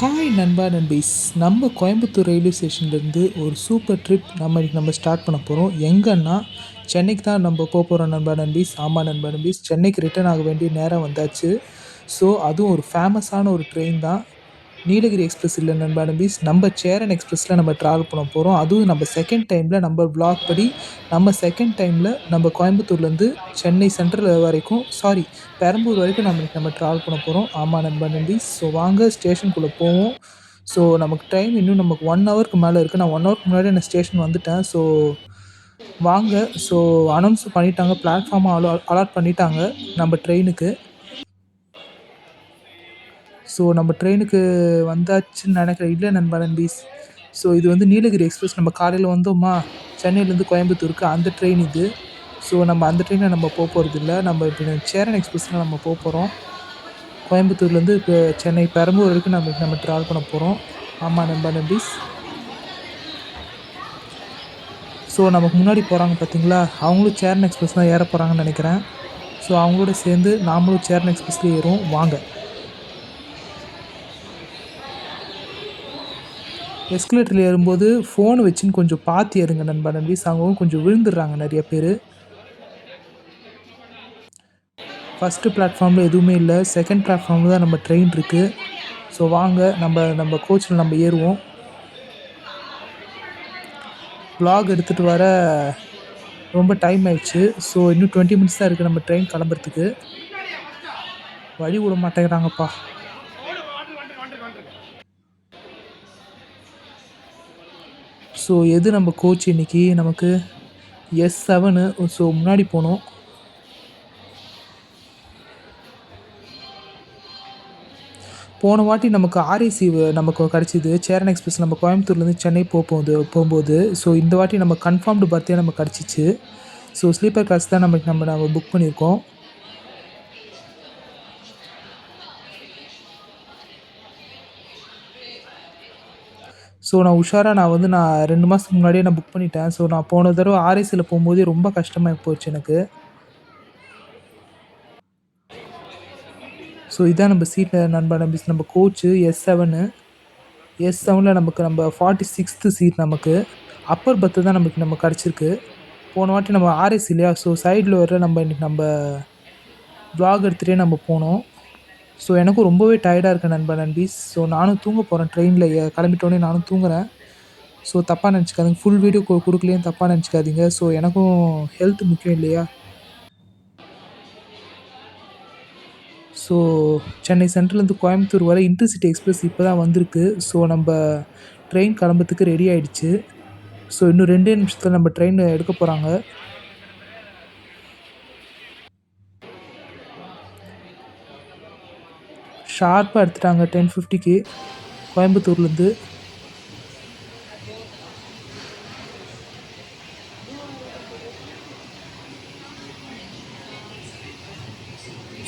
Hi நண்பா நண்பீஸ். நம்ம Coimbatore railway ஸ்டேஷன்லேருந்து ஒரு சூப்பர் ட்ரிப் நம்ம ஸ்டார்ட் பண்ண போகிறோம். எங்கன்னா சென்னைக்கு தான் நம்ம போகிறோம் நண்பா நண்பீஸ். ஆமாம் நண்பா நண்பீஸ், சென்னைக்கு ரிட்டர்ன் ஆக வேண்டிய நேரம் வந்தாச்சு. ஸோ அதுவும் ஒரு ஃபேமஸான ஒரு ட்ரெயின் தான். நீலகிரி எக்ஸ்பிரஸ் இல்லை நண்பா நண்பீஸ், நம்ம சேரன் எக்ஸ்பிரஸில் நம்ம ட்ராவல் பண்ண போகிறோம். அதுவும் நம்ம செகண்ட் டைமில் நம்ம வ்ளாக் படி நம்ம செகண்ட் டைமில் நம்ம கோயம்புத்தூர்லேருந்து சென்னை சென்ட்ரல் வரைக்கும், சாரி, பெரம்பூர் வரைக்கும் நம்ம ட்ராவல் பண்ண போகிறோம். ஆமாம் நண்பா நண்பீஸ். ஸோ வாங்க ஸ்டேஷனுக்குள்ளே போவோம். ஸோ நமக்கு டைம் இன்னும் நமக்கு 1 ஹவருக்கு மேலே இருக்குது. நான் 1 ஹவருக்கு முன்னாடி நான் ஸ்டேஷன் வந்துட்டேன். ஸோ வாங்க. ஸோ அனௌன்ஸ் பண்ணிட்டாங்க, பிளாட்ஃபார்மாக அலாட் பண்ணிட்டாங்க நம்ம ட்ரெயினுக்கு. ஸோ நம்ம ட்ரெயினுக்கு வந்தாச்சுன்னு நினைக்கிறேன். இல்லை நண்பா நண்பீஸ், ஸோ இது வந்து நீலகிரி எக்ஸ்பிரஸ். நம்ம காலையில் வந்தோமா சென்னையிலேருந்து கோயம்புத்தூருக்கு, அந்த ட்ரெயின் இது. ஸோ நம்ம அந்த ட்ரெயினில் நம்ம போகிறதில்ல. நம்ம இப்போ சேரன் எக்ஸ்பிரஸில் நம்ம போகிறோம். கோயம்புத்தூர்லேருந்து இப்போ சென்னை பெரம்பூர் வரைக்கும் நம்ம ட்ராவல் பண்ண போகிறோம். ஆமாம் நண்பா நண்பீஸ். ஸோ நமக்கு முன்னாடி போகிறாங்க பார்த்தீங்களா, அவங்களும் சேரன் எக்ஸ்பிரஸ் தான் ஏற போகிறாங்கன்னு நினைக்கிறேன். ஸோ அவங்களோட சேர்ந்து நாமளும் சேரன் எக்ஸ்பிரஸ்லேயே ஏறுவோம். வாங்க. எஸ்கலேட்டரில் ஏறும்போது ஃபோன் வச்சுன்னு கொஞ்சம் பார்த்து ஏறுங்க நண்பா நண்பீஸ். அவங்க கொஞ்சம் விழுந்துடுறாங்க நிறைய பேர். ஃபஸ்ட்டு பிளாட்ஃபார்மில் எதுவுமே இல்லை, செகண்ட் பிளாட்ஃபார்மில் தான் நம்ம ட்ரெயின் இருக்குது. ஸோ வாங்க நம்ம கோச்சில் நம்ம ஏறுவோம். வ்ளாக் எடுத்துகிட்டு வர ரொம்ப டைம் ஆயிடுச்சு. ஸோ இன்னும் 20 மினிட்ஸ் தான் இருக்குது நம்ம ட்ரெயின் கிளம்புறதுக்கு. வழி விட மாட்டேங்கிறாங்கப்பா. ஸோ எது நம்ம கோச் இன்னைக்கு நமக்கு S7. ஸோ முன்னாடி போகணும். போன வாட்டி நமக்கு ஆர்ஏசி நமக்கு கிடச்சிது, சேரன் எக்ஸ்பிரஸ். நம்ம கோயம்புத்தூர்லேருந்து சென்னை போகும்போது ஸோ இந்த வாட்டி நம்ம கன்ஃபார்ம்டு பர்த்தே நமக்கு கிடச்சிச்சு. ஸோ ஸ்லீப்பர் கிளாஸ் தான் நம்ம புக் பண்ணியிருக்கோம். ஸோ நான் 2 மாதத்துக்கு முன்னாடியே நான் புக் பண்ணிட்டேன். ஸோ நான் போன தடவை ஆர்ஏசியில் போகும்போதே ரொம்ப கஷ்டமாக போச்சு எனக்கு. ஸோ இதான் நம்ம சீட்டில் நண்பா நம்பி, நம்ம கோச்சு S7. S7ல் நம்ம 46th சீட். நமக்கு அப்பர் பர்த்து தான் நம்ம கிடச்சிருக்கு. போன வாட்டி நம்ம ஆர்ஏசி இல்லையா, ஸோ சைடில் வர நம்ம வ்ளாக் எடுத்துகிட்டே நம்ம போனோம். ஸோ எனக்கும் ரொம்பவே டயர்டாக இருக்குது நண்பா நண்பீஸ். ஸோ நானும் தூங்க போகிறேன். ட்ரெயினில் கிளம்பிட்டோன்னே நானும் தூங்குறேன். ஸோ தப்பாக நினச்சிக்காதீங்க, ஃபுல் வீடியோ கொடுக்கலையும் தப்பாக நினச்சிக்காதீங்க. ஸோ எனக்கும் ஹெல்த் முக்கியம் இல்லையா. ஸோ சென்னை சென்ட்ரலேருந்து கோயம்புத்தூர் வரை இன்டர்சிட்டி எக்ஸ்பிரஸ் இப்போ தான் வந்திருக்கு. ஸோ நம்ம ட்ரெயின் கிளம்புறதுக்கு ரெடி ஆகிடுச்சு. ஸோ இன்னும் 2 நிமிஷத்தில் நம்ம ட்ரெயின் எடுக்க போகிறாங்க. ஷார்ப்பாக எடுத்துட்டாங்க 10:50க்கு கோயம்புத்தூர்லேருந்து.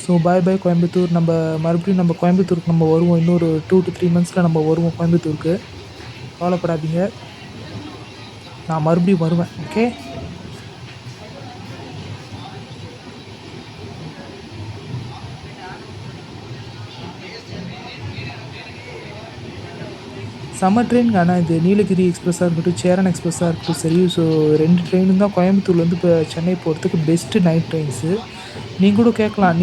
ஸோ பாய் பாய் கோயம்புத்தூர். நம்ம மறுபடியும் நம்ம கோயம்புத்தூருக்கு நம்ம வருவோம். இன்னொரு 2 to 3 monthஸில் நம்ம வருவோம் கோயம்புத்தூருக்கு. கவலைப்படாதீங்க, நான் மறுபடியும் வருவேன். ஓகே. Summer train. ஆனால் இது நீலகிரி எக்ஸ்பிரஸாக இருக்கட்டும், சேரன் எக்ஸ்பிரஸாக இருக்கட்டும் சரி, ஸோ 2 ட்ரெயினும் தான் கோயம்புத்தூர்லேருந்து இப்போ சென்னை போகிறதுக்கு பெஸ்ட்டு நைட் ட்ரெயின்ஸு. நீங்கள் கூட கேட்கலாம்,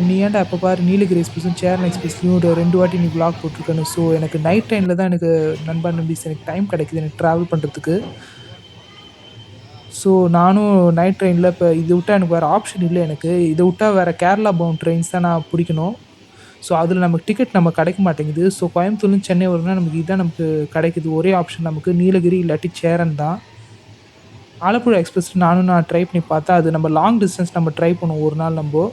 நீ ஏன்டா எப்போ பாரு நீலகிரி எக்ஸ்பிரஸும் சேரன் எக்ஸ்பிரஸ்லையும் ஒரு 2 வாட்டி நீ வ்ளாக் போட்டிருக்கேன்னு. ஸோ எனக்கு நைட் ட்ரெயினில் தான் எனக்கு நண்பா நம்பீஸ் எனக்கு டைம் கிடைக்குது எனக்கு ட்ராவல் பண்ணுறதுக்கு. ஸோ நானும் நைட் ட்ரெயினில் இப்போ இதை விட்டால் எனக்கு வேறு ஆப்ஷன் இல்லை. எனக்கு இதை விட்டால் வேறு கேரளா பவுண்ட் ட்ரெயின்ஸ் தான் நான் பிடிக்கணும். ஸோ அதில் நமக்கு டிக்கெட் கிடைக்க மாட்டேங்குது. ஸோ கோயம்புத்தூர்லேருந்து சென்னை வரணும்னா நமக்கு இதுதான் நமக்கு கிடைக்குது ஒரே ஆப்ஷன். நமக்கு நீலகிரி இல்லாட்டி சேரன் தான். ஆலப்புழா எக்ஸ்பிரஸ் நான் ட்ரை பண்ணி பார்த்தேன். அது நம்ம லாங் டிஸ்டன்ஸ் நம்ம ட்ரை பண்ணுவோம். ஒரு நாள் நம்ம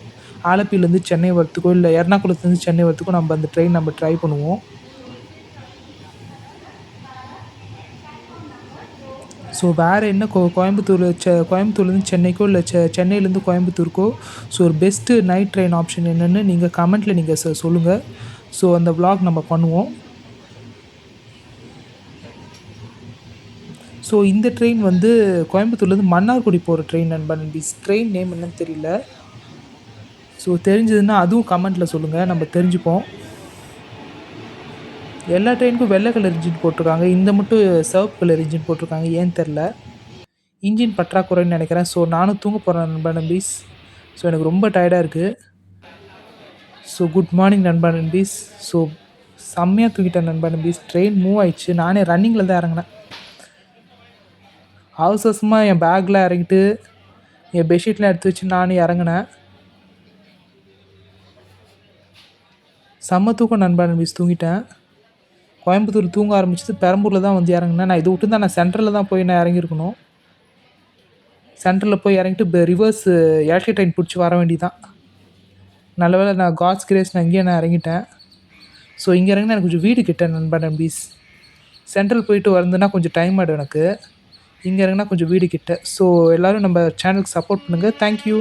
ஆலப்பிலேருந்து சென்னை வரத்துக்கோ இல்லை எர்ணாகுளத்துலேருந்து சென்னை வரத்துக்கோ நம்ம அந்த ட்ரெயின் நம்ம ட்ரை பண்ணுவோம். ஸோ வேறு என்ன கோயம்புத்தூர்லேருந்து சென்னைக்கோ இல்லை சென்னையிலேருந்து கோயம்புத்தூருக்கோ ஸோ ஒரு பெஸ்ட்டு நைட் ட்ரெயின் ஆப்ஷன் என்னென்னு நீங்கள் கமெண்ட்டில் நீங்கள் சொல்லுங்கள். ஸோ அந்த வ்ளாக் நம்ம பண்ணுவோம். ஸோ இந்த ட்ரெயின் வந்து கோயம்புத்தூர்லேருந்து மன்னார்குடி போகிற ட்ரெயின் நண்பா நண்பீஸ். ட்ரெயின் நேம் என்னன்னு தெரியல. ஸோ தெரிஞ்சதுன்னா அதுவும் கமெண்ட்டில் சொல்லுங்கள், நம்ம தெரிஞ்சுப்போம். எல்லா ட்ரெயினுக்கும் வெள்ளை கலர் இன்ஜின் போட்டிருக்காங்க, இந்த மட்டும் சிவப்பு கலர் இன்ஜின் போட்டிருக்காங்க, ஏன்னு தெரில. இன்ஜின் பற்றாக்குறைன்னு நினைக்கிறேன். ஸோ நானும் தூங்க போகிறேன் நண்பா நண்பீஸ். ஸோ எனக்கு ரொம்ப டயர்டாக இருக்குது. ஸோ குட் மார்னிங் நண்பா நண்பீஸ். ஸோ செம்மையாக தூங்கிட்டேன் நண்பா நண்பீஸ். ட்ரெயின் மூவ் ஆயிடுச்சு, நானே ரன்னிங்கில் தான் இறங்கினேன். அவசரமாக என் பேக்கில் இறங்கிட்டு என் பெட்ஷீட்லாம் எடுத்து வச்சு நானே இறங்கினேன். செம்ம தூக்கம் நண்பா நண்பீஸ், தூங்கிட்டேன். கோயம்புத்தூர் தூங்க ஆரம்பிச்சது பெரம்பூரில் தான் வந்து இறங்கினேன். நான் இதை விட்டு தான் நான் சென்ட்ரலில் தான் போய் நான் இறங்கியிருக்கணும். சென்ட்ரலில் போய் இறங்கிட்டு ரிவர்ஸ் எலக்ட்ரிக் ட்ரெயின் பிடிச்சி வர வேண்டியதான். நல்ல வேளை நான் காட்ஸ் கிரேஸ் நான் இங்கேயே நான் இறங்கிட்டேன். ஸோ இங்கே இறங்கினா எனக்கு கொஞ்சம் வீடு கிட்ட நண்பா நண்பீஸ். சென்ட்ரல் போயிட்டு வரதுன்னா கொஞ்சம் டைம் ஆகிடும் எனக்கு. இங்கே இறங்கினா கொஞ்சம் வீடு கிட்ட. ஸோ எல்லோரும் நம்ம சேனலுக்கு சப்போர்ட் பண்ணுங்கள். தேங்க்யூ.